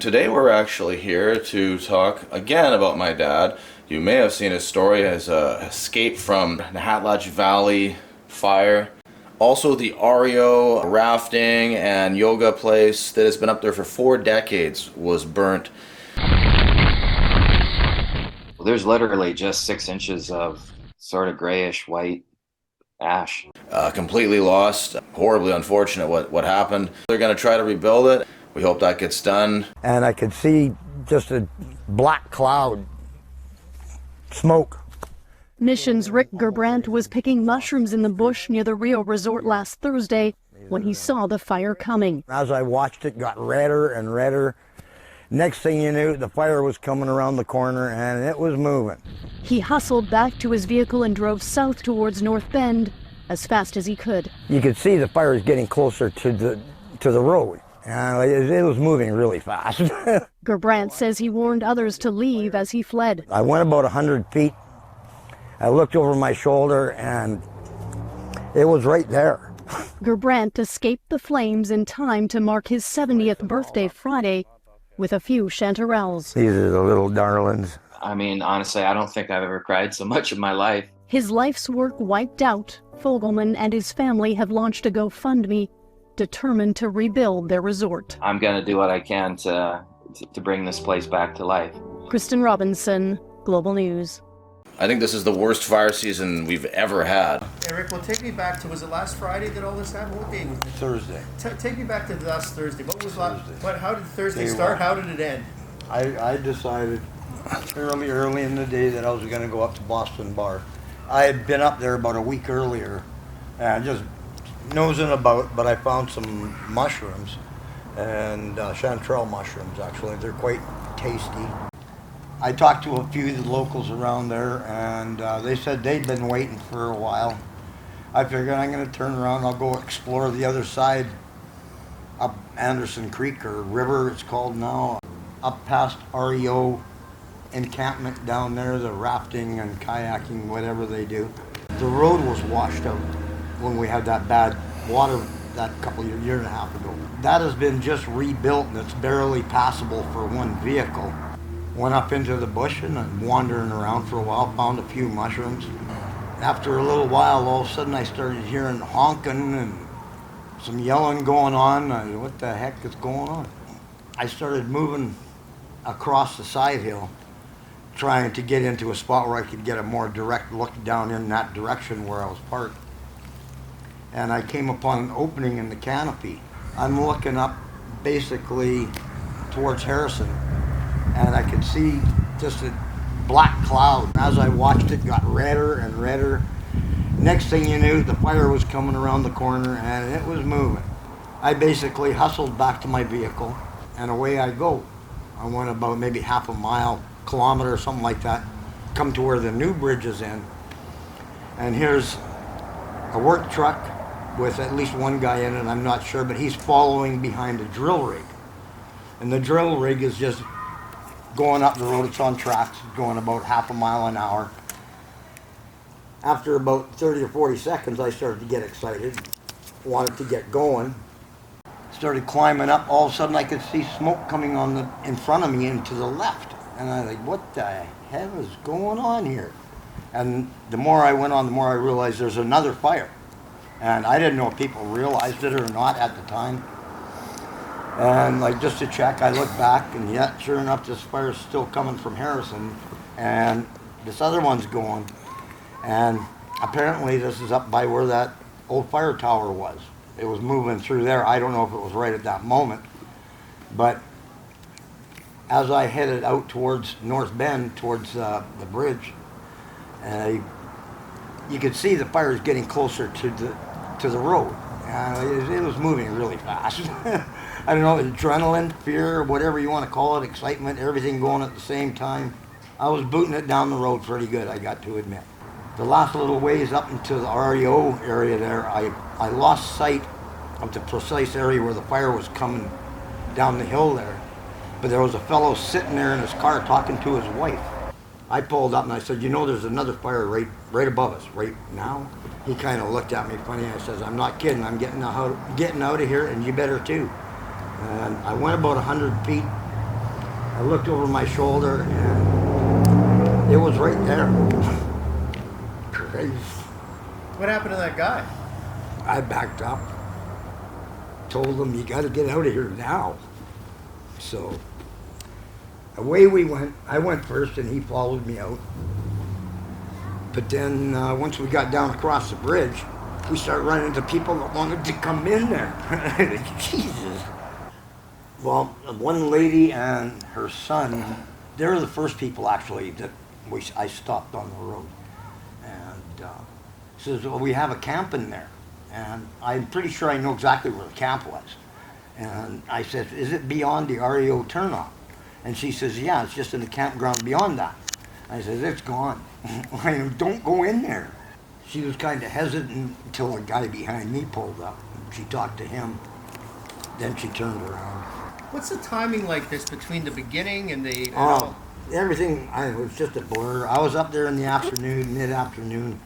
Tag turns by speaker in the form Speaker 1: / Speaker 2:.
Speaker 1: Today we're actually here to talk again about my dad. You may have seen his story as escape from Nahatlatch Valley fire. Also the REO Rafting and Yoga place that has been up there for 4 decades was burnt.
Speaker 2: There's literally just 6 inches of sort of grayish white ash.
Speaker 1: Completely lost. Horribly unfortunate what happened. They're going to try to rebuild it. We hope that gets done.
Speaker 3: And I could see just a black cloud, smoke.
Speaker 4: Mission's Rick Gerbrandt was picking mushrooms in the bush near the REO Resort last Thursday when he saw the fire coming.
Speaker 3: As I watched it, got redder and redder. Next thing you knew, the fire was coming around the corner and it was moving.
Speaker 4: He hustled back to his vehicle and drove south towards North Bend as fast as he could.
Speaker 3: You could see the fire was getting closer to the road. And it was moving really fast.
Speaker 4: Gerbrandt says he warned others to leave as he fled.
Speaker 3: I went about 100 feet. I looked over my shoulder and it was right there.
Speaker 4: Gerbrandt escaped the flames in time to mark his 70th birthday Friday with a few chanterelles.
Speaker 3: These are the little darlings.
Speaker 2: I mean, honestly, I don't think I've ever cried so much in my life.
Speaker 4: His life's work wiped out, Fogelman and his family have launched a GoFundMe determined to rebuild their resort.
Speaker 2: I'm going to do what I can to bring this place back to life.
Speaker 4: Kristen Robinson, Global News.
Speaker 1: I think this is the worst fire season we've ever had.
Speaker 5: Eric, well, take me back to, was it last Friday that all this happened? What day was it?
Speaker 3: Thursday.
Speaker 5: Take me back to last Thursday. What was last?
Speaker 3: Thursday.
Speaker 5: How did Thursday
Speaker 3: Day
Speaker 5: start?
Speaker 3: one.
Speaker 5: How did it end?
Speaker 3: I decided early in the day that I was going to go up to Boston Bar. I had been up there about a week earlier and just nosing about, but I found some mushrooms and chanterelle mushrooms actually. They're quite tasty. I talked to a few of the locals around there and they said they'd been waiting for a while. I figured I'm going to turn around, I'll go explore the other side up Anderson Creek or River it's called now, up past REO encampment down there, the rafting and kayaking, whatever they do. The road was washed out when we had that bad water that year and a half ago. That has been just rebuilt and it's barely passable for one vehicle. Went up into the bush and I'm wandering around for a while, found a few mushrooms. After a little while, all of a sudden I started hearing honking and some yelling going on. I said, what the heck is going on? I started moving across the side hill, trying to get into a spot where I could get a more direct look down in that direction where I was parked. And I came upon an opening in the canopy. I'm looking up basically towards Harrison and I could see just a black cloud. As I watched it, got redder and redder. Next thing you knew, the fire was coming around the corner and it was moving. I basically hustled back to my vehicle and away I go. I went about maybe half a mile, kilometer or something like that, come to where the new bridge is in. And here's a work truck with at least one guy in it, I'm not sure, but he's following behind a drill rig. And the drill rig is just going up the road, it's on tracks, going about half a mile an hour. After about 30 or 40 seconds, I started to get excited, wanted to get going. Started climbing up, all of a sudden I could see smoke coming on in front of me and to the left. And I was like, what the hell is going on here? And the more I went on, the more I realized there's another fire. And I didn't know if people realized it or not at the time. And like just to check, I looked back and yet, sure enough, this fire's still coming from Harrison. And this other one's going. And apparently this is up by where that old fire tower was. It was moving through there. I don't know if it was right at that moment. But as I headed out towards North Bend, towards the bridge, and you could see the fire is getting closer to the road. It was moving really fast. I don't know, adrenaline, fear, whatever you want to call it, excitement, everything going at the same time. I was booting it down the road pretty good, I got to admit. The last little ways up into the REO area there, I lost sight of the precise area where the fire was coming down the hill there. But there was a fellow sitting there in his car talking to his wife. I pulled up and I said, you know, there's another fire right above us right now. He kind of looked at me funny. I says, I'm not kidding. I'm getting out of here, and you better too. And I went about 100 feet I looked over my shoulder and it was right there. Crazy.
Speaker 5: What happened to that guy?
Speaker 3: I backed up, told him, you got to get out of here now. So away we went. I went first and he followed me out. But then once we got down across the bridge, we started running into people that wanted to come in there. Jesus. Well, one lady and her son, they were the first people actually that I stopped on the road. And says, well, we have a camp in there. And I'm pretty sure I know exactly where the camp was. And I said, is it beyond the REO turnoff? And she says, yeah, it's just in the campground beyond that. I said, it's gone. Don't go in there. She was kind of hesitant until the guy behind me pulled up. She talked to him. Then she turned around.
Speaker 5: What's the timing like this between the beginning and the...
Speaker 3: Everything, it was just a blur. I was up there in the afternoon, mid-afternoon.